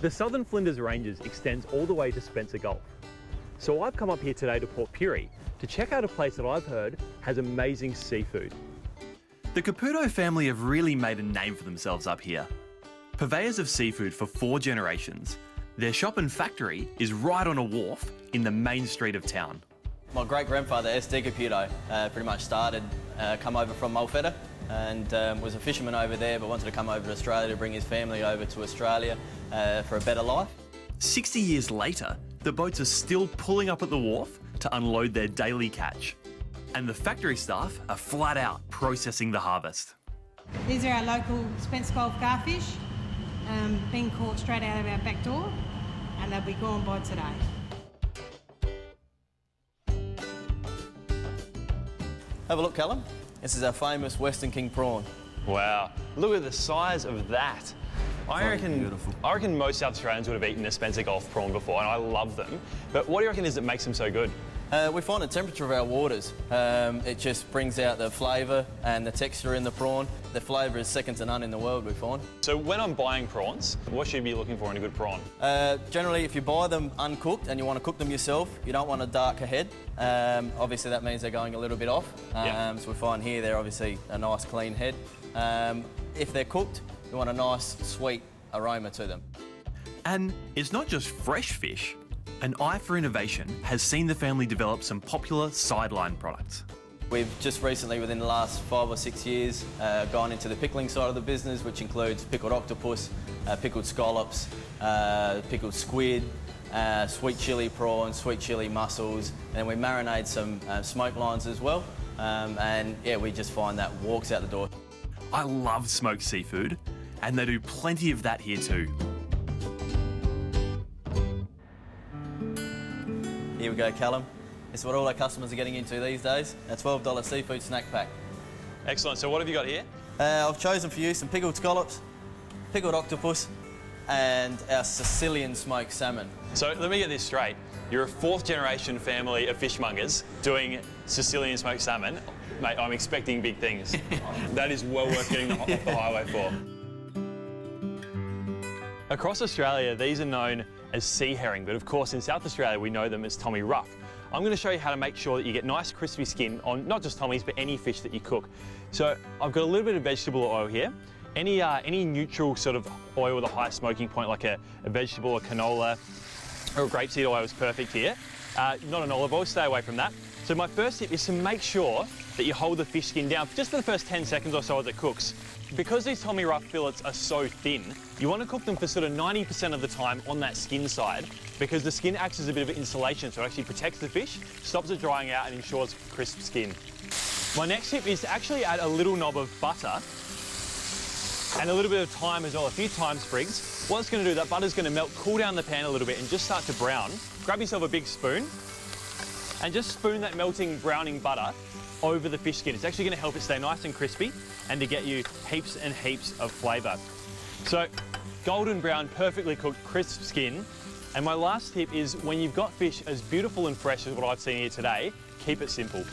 The Southern Flinders Ranges extends all the way to Spencer Gulf. So I've come up here today to Port Pirie to check out a place that I've heard has amazing seafood. The Caputo family have really made a name for themselves up here. Purveyors of seafood for 4 generations, their shop and factory is right on a wharf in the main street of town. My great-grandfather, SD Caputo, pretty much come over from Mulfetta and was a fisherman over there, but wanted to come over to Australia to bring his family over to Australia for a better life. 60 years later, the boats are still pulling up at the wharf to unload their daily catch. And the factory staff are flat out processing the harvest. These are our local Spencer Gulf garfish, being caught straight out of our back door, and they'll be gone by today. Have a look, Callum. This is our famous Western King prawn. Wow, look at the size of that. I reckon most South Australians would have eaten a Spencer Gulf prawn before, and I love them. But what do you reckon is it makes them so good? We find the temperature of our waters. It just brings out the flavour and the texture in the prawn. The flavour is second to none in the world, we find. So when I'm buying prawns, what should you be looking for in a good prawn? Generally, if you buy them uncooked and you want to cook them yourself, you don't want a darker head. Obviously, that means they're going a little bit off. So we find here they're obviously a nice clean head. If they're cooked, you want a nice, sweet aroma to them. And it's not just fresh fish. An eye for innovation has seen the family develop some popular sideline products. We've just recently, within the last 5 or 6 years, gone into the pickling side of the business, which includes pickled octopus, pickled scallops, pickled squid, sweet chilli prawns, sweet chilli mussels, and we marinate some smoke lines as well. And yeah, we just find that walks out the door. I love smoked seafood, and they do plenty of that here too. Here we go, Callum. This is what all our customers are getting into these days, a $12 seafood snack pack. Excellent, so what have you got here? I've chosen for you some pickled scallops, pickled octopus, and our Sicilian smoked salmon. So let me get this straight. You're a 4th generation family of fishmongers doing Sicilian smoked salmon. Mate, I'm expecting big things. That is well worth getting off the highway for. Across Australia, these are known as sea herring, but of course in South Australia we know them as Tommy Rough. I'm going to show you how to make sure that you get nice crispy skin on not just Tommy's but any fish that you cook. So I've got a little bit of vegetable oil here. Any neutral sort of oil with a high smoking point, like a vegetable or canola or a grapeseed oil is perfect here. Not an olive oil, stay away from that. So my first tip is to make sure that you hold the fish skin down just for the first 10 seconds or so as it cooks. Because these Tommy Rough fillets are so thin, you want to cook them for sort of 90% of the time on that skin side, because the skin acts as a bit of insulation, so it actually protects the fish, stops it drying out and ensures crisp skin. My next tip is to actually add a little knob of butter and a little bit of thyme as well, a few thyme sprigs. What it's going to do, that butter's going to melt, cool down the pan a little bit and just start to brown. Grab yourself a big spoon and just spoon that melting browning butter over the fish skin. It's actually going to help it stay nice and crispy and to get you heaps and heaps of flavour. So golden brown, perfectly cooked, crisp skin. And my last tip is when you've got fish as beautiful and fresh as what I've seen here today, keep it simple.